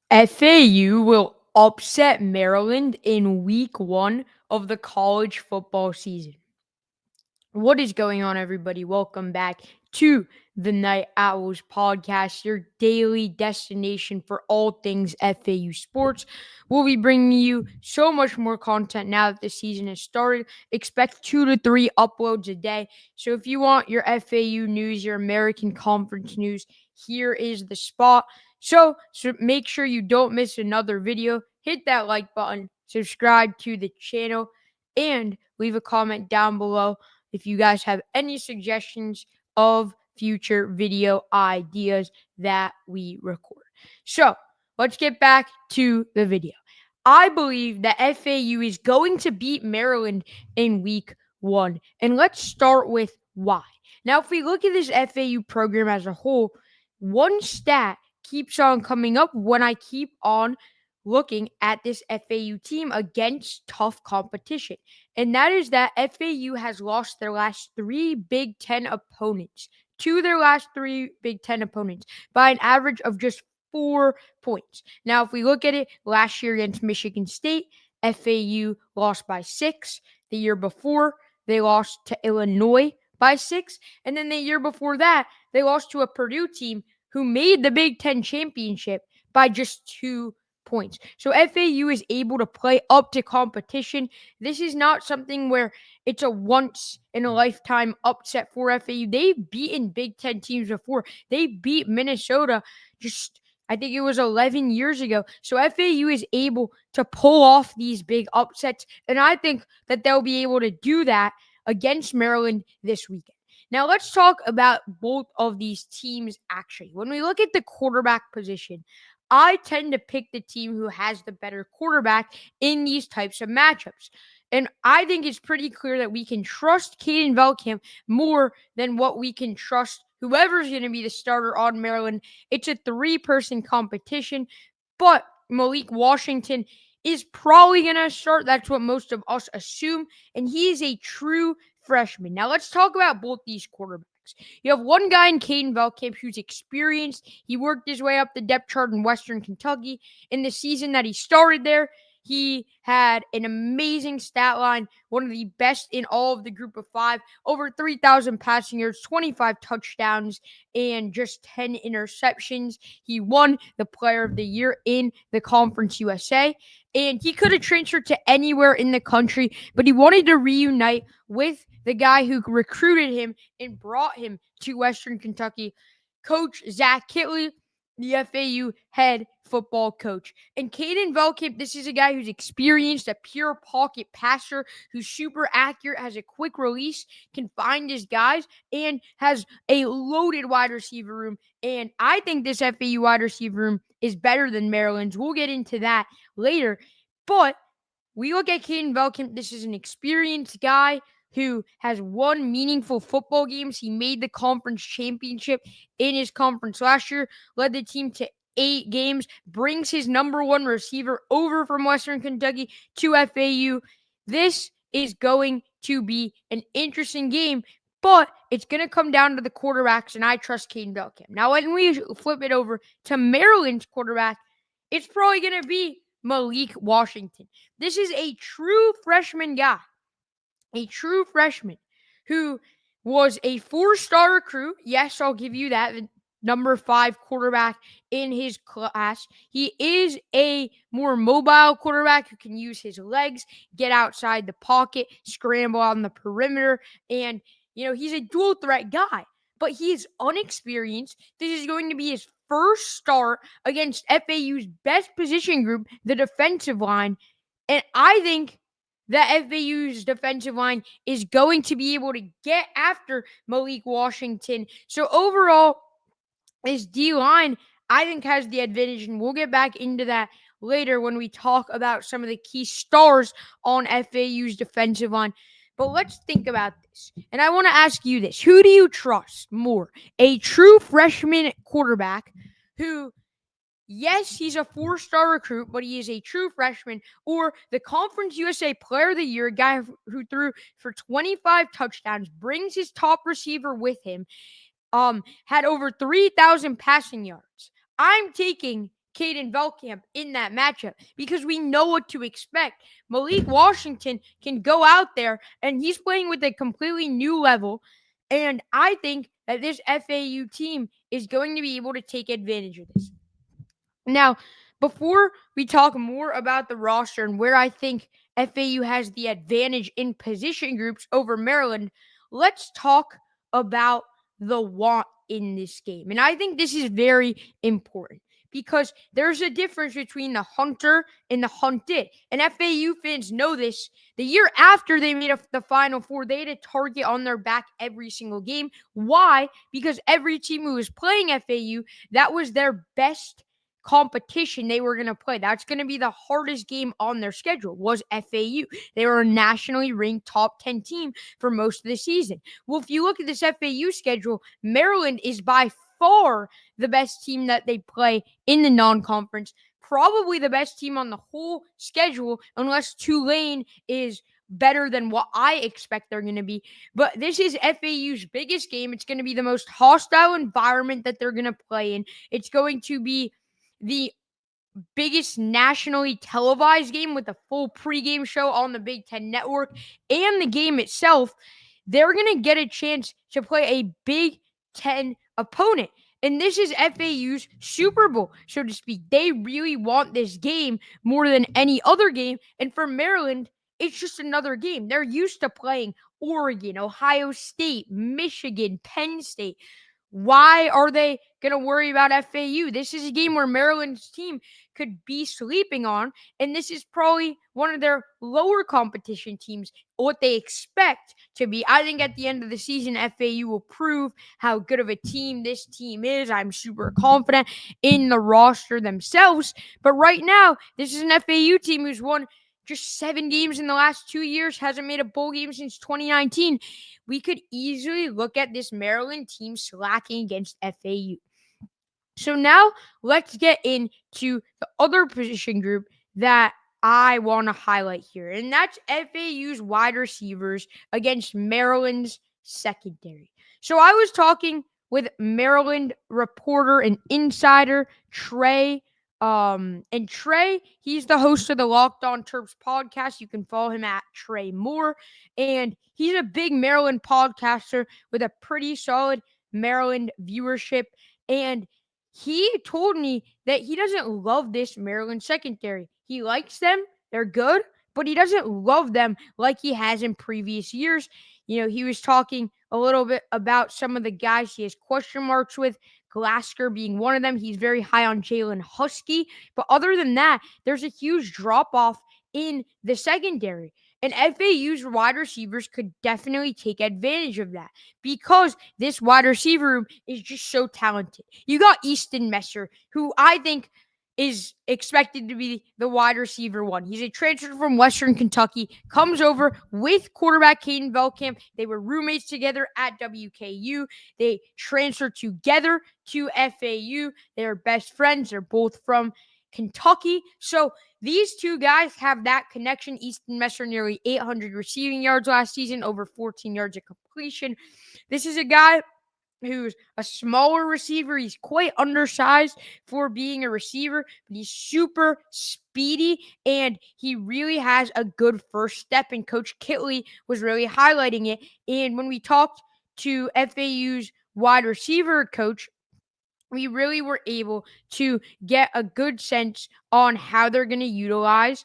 FAU will upset Maryland in week 1 of the college football season. What is going on, everybody? Welcome back to the Night Owls podcast, your daily destination for all things FAU sports. We'll be bringing you so much more content now that the season has started. Expect 2 to 3 uploads a day. So if you want your FAU news, your American Conference news, here is the spot. So make sure you don't miss another video. Hit that like button, subscribe to the channel, and leave a comment down below if you guys have any suggestions of future video ideas that we record. So let's get back to the video. I believe that FAU is going to beat Maryland in week 1. And let's start with why. Now, if we look at this FAU program as a whole, one stat keeps on coming up when I keep on looking at this FAU team against tough competition. And that is that FAU has lost their last 3 Big Ten opponents, to their last 3 Big Ten opponents, by an average of just 4 points. Now, if we look at it, last year against Michigan State, FAU lost by 6. The year before, they lost to Illinois by 6. And then the year before that, they lost to a Purdue team who made the Big Ten championship by just 2 points. So FAU is able to play up to competition. This is not something where it's a once in a lifetime upset for FAU. They've beaten Big Ten teams before. They beat Minnesota I think it was 11 years ago. So FAU is able to pull off these big upsets, and I think that they'll be able to do that against Maryland this weekend. Now, let's talk about both of these teams actually. When we look at the quarterback position, I tend to pick the team who has the better quarterback in these types of matchups. And I think it's pretty clear that we can trust Caden Velkamp more than what we can trust whoever's going to be the starter on Maryland. It's a 3-person competition, but Malik Washington is probably going to start. That's what most of us assume. And he is a true freshman. Now, let's talk about both these quarterbacks. You have one guy in Caden Velkamp who's experienced. He worked his way up the depth chart in Western Kentucky. In the season that he started there, he had an amazing stat line, one of the best in all of the group of 5, over 3,000 passing yards, 25 touchdowns, and just 10 interceptions. He won the Player of the Year in the Conference USA, and he could have transferred to anywhere in the country, but he wanted to reunite with the guy who recruited him and brought him to Western Kentucky, Coach Zach Kittley, the FAU head football coach. And Caden Velkamp, this is a guy who's experienced, a pure pocket passer, who's super accurate, has a quick release, can find his guys, and has a loaded wide receiver room. And I think this FAU wide receiver room is better than Maryland's. We'll get into that later. But we look at Caden Velkamp. This is an experienced guy who has won meaningful football games. He made the conference championship in his conference last year, led the team to 8 games, brings his number 1 receiver over from Western Kentucky to FAU. This is going to be an interesting game, but it's going to come down to the quarterbacks, and I trust Caden Velkamp. Now, when we flip it over to Maryland's quarterback, it's probably going to be Malik Washington. This is a true freshman guy. A true freshman who was a 4-star recruit. Yes, I'll give you that. The number 5 quarterback in his class. He is a more mobile quarterback who can use his legs, get outside the pocket, scramble on the perimeter, and he's a dual threat guy. But he is unexperienced. This is going to be his first start against FAU's best position group, the defensive line. And I think that FAU's defensive line is going to be able to get after Malik Washington. So overall, this D-line, I think, has the advantage, and we'll get back into that later when we talk about some of the key stars on FAU's defensive line. But let's think about this. And I want to ask you this. Who do you trust more? A true freshman quarterback who, yes, he's a 4-star recruit, but he is a true freshman, or the Conference USA Player of the Year, a guy who threw for 25 touchdowns, brings his top receiver with him, had over 3,000 passing yards? I'm taking Caden Velkamp in that matchup because we know what to expect. Malik Washington can go out there and he's playing with a completely new level. And I think that this FAU team is going to be able to take advantage of this. Now, before we talk more about the roster and where I think FAU has the advantage in position groups over Maryland, let's talk about the want in this game. And I think this is very important because there's a difference between the hunter and the hunted. And FAU fans know this. The year after they made the Final Four, they had a target on their back every single game. Why? Because every team who was playing FAU, that was their best competition they were going to play. That's going to be the hardest game on their schedule was FAU. They were a nationally ranked top 10 team for most of the season. Well, if you look at this FAU schedule, Maryland is by far the best team that they play in the non-conference, probably the best team on the whole schedule, unless Tulane is better than what I expect they're going to be. But this is FAU's biggest game. It's going to be the most hostile environment that they're going to play in. It's going to be the biggest nationally televised game with a full pregame show on the Big Ten Network and the game itself. They're going to get a chance to play a Big Ten opponent. And this is FAU's Super Bowl, so to speak. They really want this game more than any other game. And for Maryland, it's just another game. They're used to playing Oregon, Ohio State, Michigan, Penn State. Why are they going to worry about FAU? This is a game where Maryland's team could be sleeping on, and this is probably one of their lower competition teams, what they expect to be. I think at the end of the season, FAU will prove how good of a team this team is. I'm super confident in the roster themselves, but right now, this is an FAU team who's won just 7 games in the last 2 years, hasn't made a bowl game since 2019. We could easily look at this Maryland team slacking against FAU. So now let's get into the other position group that I want to highlight here, and that's FAU's wide receivers against Maryland's secondary. So I was talking with Maryland reporter and insider Trey. And Trey, he's the host of the Locked On Terps podcast. You can follow him at Trey Moore. And he's a big Maryland podcaster with a pretty solid Maryland viewership. And he told me that he doesn't love this Maryland secondary. He likes them. They're good, but he doesn't love them like he has in previous years. He was talking a little bit about some of the guys he has question marks with, Glasgow being one of them. He's very high on Jalen Husky. But other than that, there's a huge drop-off in the secondary. And FAU's wide receivers could definitely take advantage of that because this wide receiver room is just so talented. You got Easton Messer, who I think is expected to be the wide receiver one. He's a transfer from Western Kentucky, comes over with quarterback Caden Velkamp. They were roommates together at WKU. They transferred together to FAU. They're best friends. They're both from Kentucky. So these two guys have that connection. Easton Messer, nearly 800 receiving yards last season, over 14 yards of completion. This is a guy who's a smaller receiver. He's quite undersized for being a receiver, but he's super speedy, and he really has a good first step, and Coach Kitley was really highlighting it. And when we talked to FAU's wide receiver coach, we really were able to get a good sense on how they're going to utilize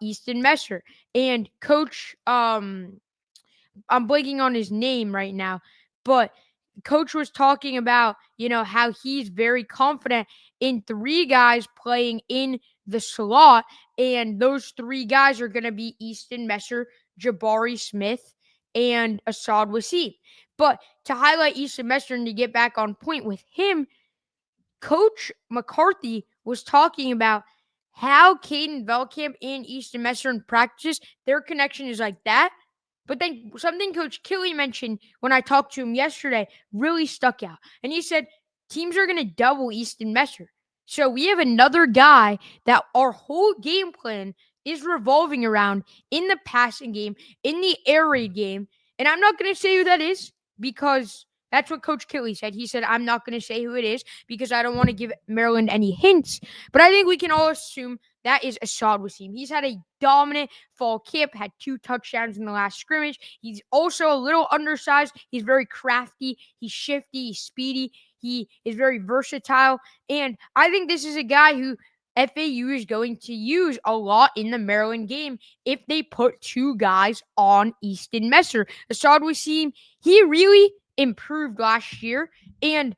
Easton Messer. And Coach, I'm blanking on his name right now, but Coach was talking about, how he's very confident in 3 guys playing in the slot, and those 3 guys are going to be Easton Messer, Jabari Smith, and Asad Wasim. But to highlight Easton Messer and to get back on point with him, Coach McCarthy was talking about how Caden Velkamp and Easton Messer in practices, their connection is like that. But then something Coach Kelly mentioned when I talked to him yesterday really stuck out. And he said, teams are going to double Easton Messer. So we have another guy that our whole game plan is revolving around in the passing game, in the air raid game. And I'm not going to say who that is because That's what Coach Kelly said. He said, I'm not going to say who it is because I don't want to give Maryland any hints. But I think we can all assume that is Assad Wasim. He's had a dominant fall camp, had 2 touchdowns in the last scrimmage. He's also a little undersized. He's very crafty. He's shifty. He's speedy. He is very versatile. And I think this is a guy who FAU is going to use a lot in the Maryland game if they put 2 guys on Easton Messer. Assad Wasim, he really improved last year. And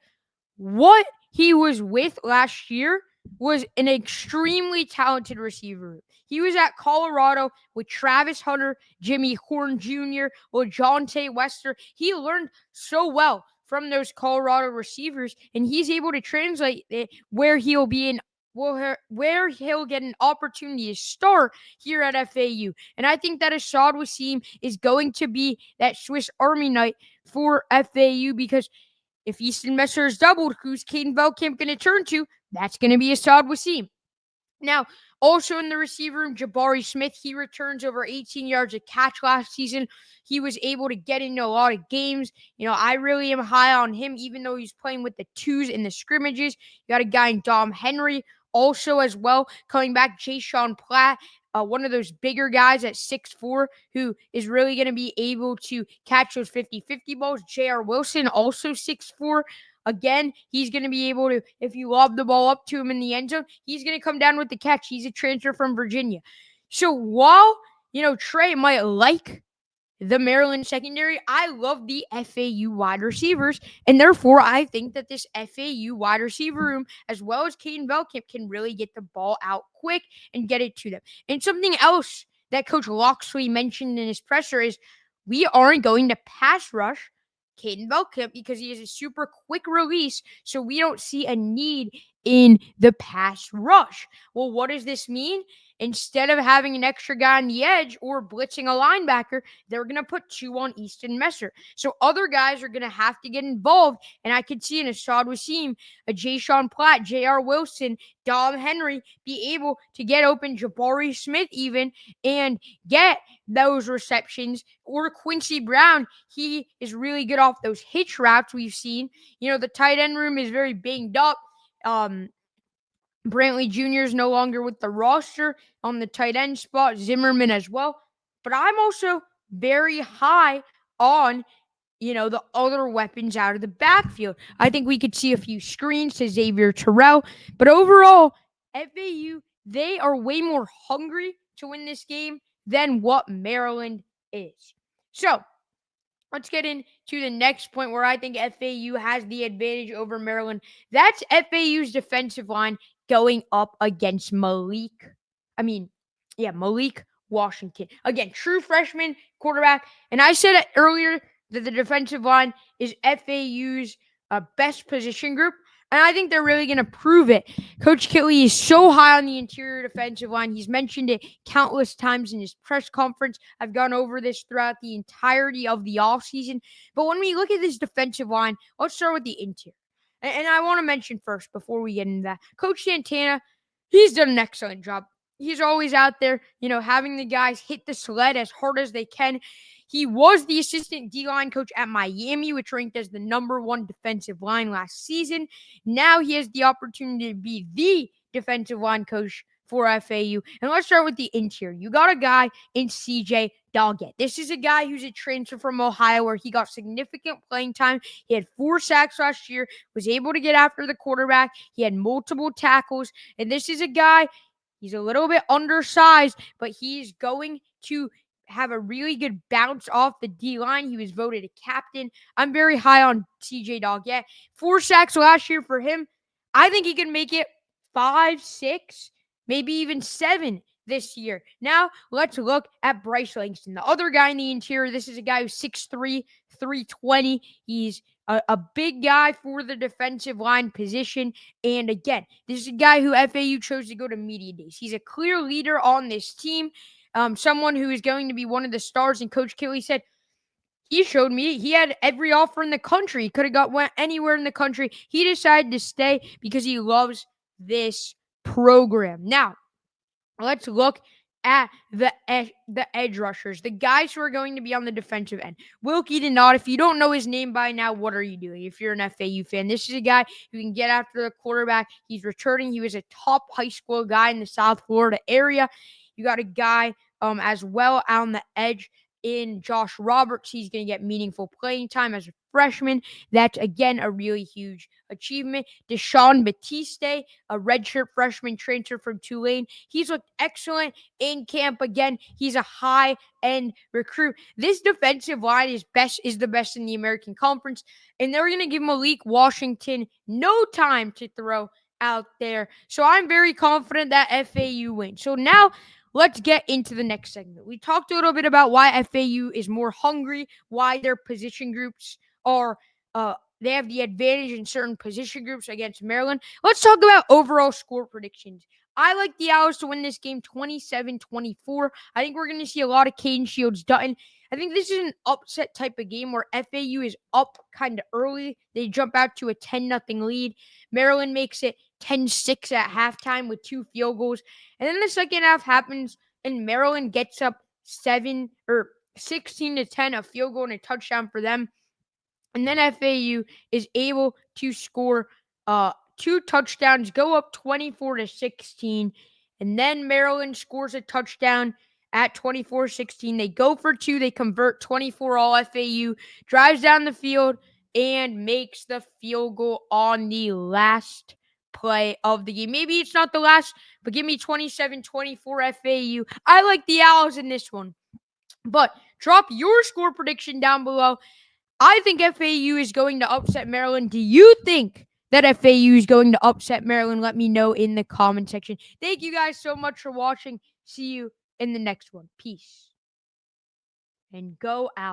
what he was with last year was an extremely talented receiver. He was at Colorado with Travis Hunter, Jimmy Horn Jr., LeJontay Wester. He learned so well from those Colorado receivers, and he's able to translate it where he'll be in where he'll get an opportunity to start here at FAU. And I think that Assad Wasim is going to be that Swiss Army knife for FAU because if Easton Messer is doubled, who's Caden Velkamp going to turn to? That's going to be Assad Wasim. Now, also in the receiver room, Jabari Smith, he returns over 18 yards a catch last season. He was able to get into a lot of games. I really am high on him, even though he's playing with the 2s in the scrimmages. You got a guy in Dom Henry also as well. Coming back, Jay Sean Platt, one of those bigger guys at 6'4", who is really going to be able to catch those 50-50 balls. J.R. Wilson, also 6'4". Again, he's going to be able to, if you lob the ball up to him in the end zone, he's going to come down with the catch. He's a transfer from Virginia. So while, Trey might like the Maryland secondary, I love the FAU wide receivers, and therefore I think that this FAU wide receiver room, as well as Caden Velkamp, can really get the ball out quick and get it to them. And something else that Coach Locksley mentioned in his presser is we aren't going to pass rush Caden Velkamp because he has a super quick release, so we don't see a need in the pass rush. Well, what does this mean? Instead of having an extra guy on the edge or blitzing a linebacker, they're going to put 2 on Easton Messer. So other guys are going to have to get involved. And I could see an Assad Wasim, a Jay Sean Platt, J.R. Wilson, Dom Henry be able to get open, Jabari Smith even, and get those receptions. Or Quincy Brown, he is really good off those hitch routes we've seen. The tight end room is very banged up. Brantley Jr. is no longer with the roster on the tight end spot. Zimmerman as well. But I'm also very high on, the other weapons out of the backfield. I think we could see a few screens to Xavier Terrell. But overall, FAU, they are way more hungry to win this game than what Maryland is. So, let's get into the next point where I think FAU has the advantage over Maryland. That's FAU's defensive line going up against Malik Washington. Again, true freshman quarterback. And I said it earlier that the defensive line is FAU's best position group. And I think they're really going to prove it. Coach Kelly is so high on the interior defensive line. He's mentioned it countless times in his press conference. I've gone over this throughout the entirety of the offseason. But when we look at this defensive line, let's start with the interior. And I want to mention first, before we get into that, Coach Santana, he's done an excellent job. He's always out there, having the guys hit the sled as hard as they can. He was the assistant D-line coach at Miami, which ranked as the number 1 defensive line last season. Now he has the opportunity to be the defensive line coach for FAU. And let's start with the interior. You got a guy in CJ Doggett. This is a guy who's a transfer from Ohio where he got significant playing time. He had 4 sacks last year, was able to get after the quarterback. He had multiple tackles. And this is a guy, he's a little bit undersized, but he's going to have a really good bounce off the D-line. He was voted a captain. I'm very high on CJ Doggett. 4 sacks last year for him. I think he can make it 5, 6, maybe even 7 this year. Now, let's look at Bryce Langston, the other guy in the interior. This is a guy who's 6'3", 320. He's a big guy for the defensive line position. And again, this is a guy who FAU chose to go to media days. He's a clear leader on this team. Someone who is going to be one of the stars. And Coach Kelly said, he showed me he had every offer in the country. He could have went anywhere in the country. He decided to stay because he loves this program. Now, let's look at the edge rushers, the guys who are going to be on the defensive end. Wilkie did not. If you don't know his name by now, what are you doing? If you're an FAU fan, this is a guy who can get after the quarterback. He's returning. He was a top high school guy in the South Florida area. You got a guy as well on the edge in Josh Roberts. He's going to get meaningful playing time as a freshman. That's, again, a really huge achievement. Deshaun Batiste, a redshirt freshman transfer from Tulane. He's looked excellent in camp. Again, he's a high-end recruit. This defensive line is the best in the American Conference, and they're going to give Malik Washington no time to throw out there. So I'm very confident that FAU wins. So now let's get into the next segment. We talked a little bit about why FAU is more hungry, why their position groups are they have the advantage in certain position groups against Maryland. Let's talk about overall score predictions. I like the Owls to win this game 27-24. I think we're going to see a lot of Caden Shields-Dutton. I think this is an upset type of game where FAU is up kind of early. They jump out to a 10-0 lead. Maryland makes it 10-6 at halftime with 2 field goals. And then the second half happens and Maryland gets up 16-10, a field goal and a touchdown for them. And then FAU is able to score 2 touchdowns, go up 24-16. And then Maryland scores a touchdown at 24-16. They go for 2. They convert 24 all FAU, drives down the field, and makes the field goal on the last play of the game. Maybe it's not the last, but give me 27-24 FAU. I like the Owls in this one. But drop your score prediction down below. I think FAU is going to upset Maryland. Do you think that FAU is going to upset Maryland? Let me know in the comment section. Thank you guys so much for watching. See you in the next one. Peace. And go out.